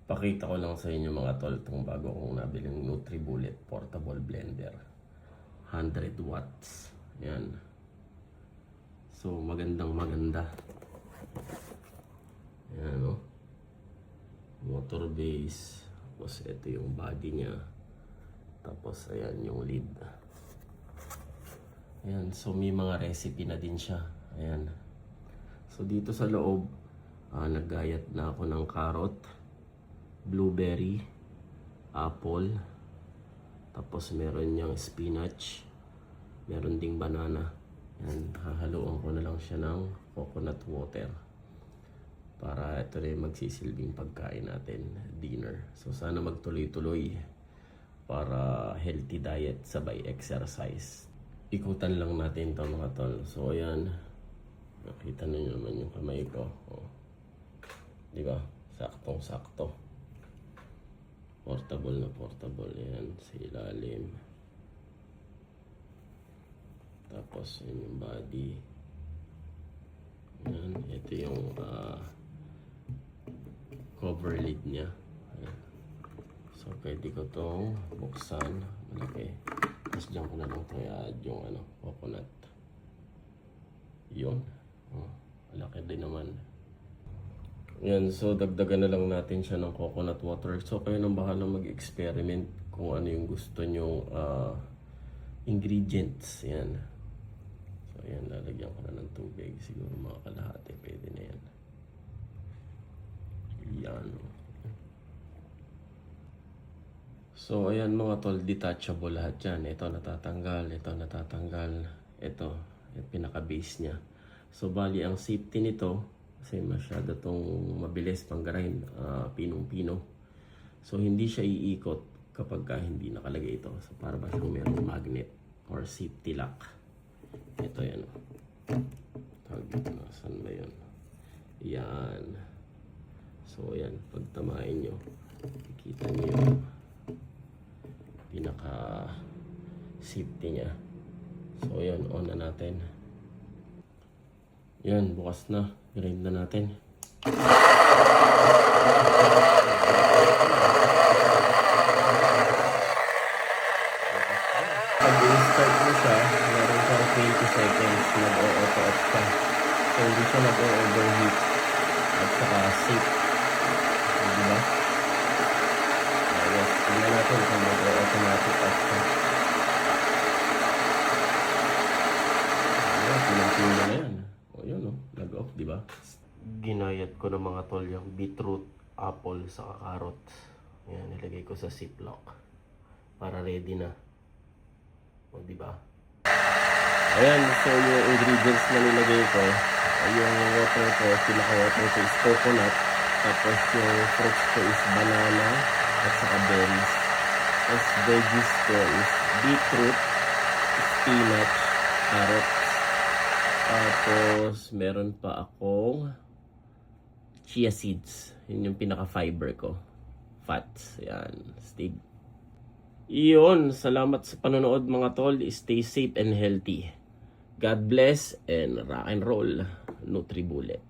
Pakita ko lang sa inyo mga tol itong bago kong nabiling NutriBullet Portable Blender. 100 watts. Yan. So maganda. Yan o. Motor base. Tapos ito yung body nya. Tapos ayan yung lid. Ayan. So may mga recipe na din siya. Ayan. So dito sa loob, naggayat na ako ng carrot, blueberry, apple, tapos meron niyang spinach, meron ding banana. Yan, hahaluan ko na lang siya ng coconut water para ito na yung magsisilbing pagkain natin, dinner. So sana magtuloy-tuloy para healthy diet sabay exercise. Ikutan lang natin ito mga tol. So ayan, nakita niyo naman yung kamay ko. Oh. Diba? Saktong-sakto. Portable na portable yan sa ilalim. Tapos yun yung body. Yan. Ito yung cover lid nya. Ayan. So pwede ko itong buksan. Malaki. Tapos dyan ko na lang ito yung coconut. Yun. Oh, malaki din naman. Yan, so dagdagan na lang natin siya ng coconut water. So kayo nang bahala mag-experiment kung ano yung gusto nyong ingredients. Yan. So yan, lalagyan ko na ng tubig. Siguro mga kalahati, pwede na yan. Yan. So ayan mga tol, detachable lahat yan. Ito natatanggal, ito natatanggal. Ito, yung pinaka-base nya. So bali, ang safety nito, kasi masyado itong mabilis panggarahin, pinong-pino. So hindi siya iikot kapag hindi nakalagay ito. So para ba siyang mayroong magnet or safety lock. Ito yan. Saan ba yun? Yan. So yan, pag tamain nyo, kikita nyo yung pinaka safety nya. So yan, on na natin. Yan, bukas na. I-grind na natin. Pag i-start mo siya, meron kang 20 seconds nag-auto off ka. So hindi siya nag-overheat. At saka safe. Diba? Yes, tingnan natin kung mag-automatic off ka. Pinang-pino na yan. O yun o, nag-off, diba? Ginayat ko ng mga tol yung beetroot, apple, saka carrot. Yan, nilagay ko sa ziplock para ready na. O diba? Ayan, so yung ingredients na nilagay ko, yung water ko, pinaka-water ko is coconut. Tapos yung fruits ko is banana at saka berries. Tapos veggies ko is beetroot, spinach, carrot. Tapos, meron pa akong chia seeds. Yun yung pinaka-fiber ko. Fats. Yan. Stay. Iyon. Salamat sa panonood mga tol. Stay safe and healthy. God bless and rock and roll. NutriBullet.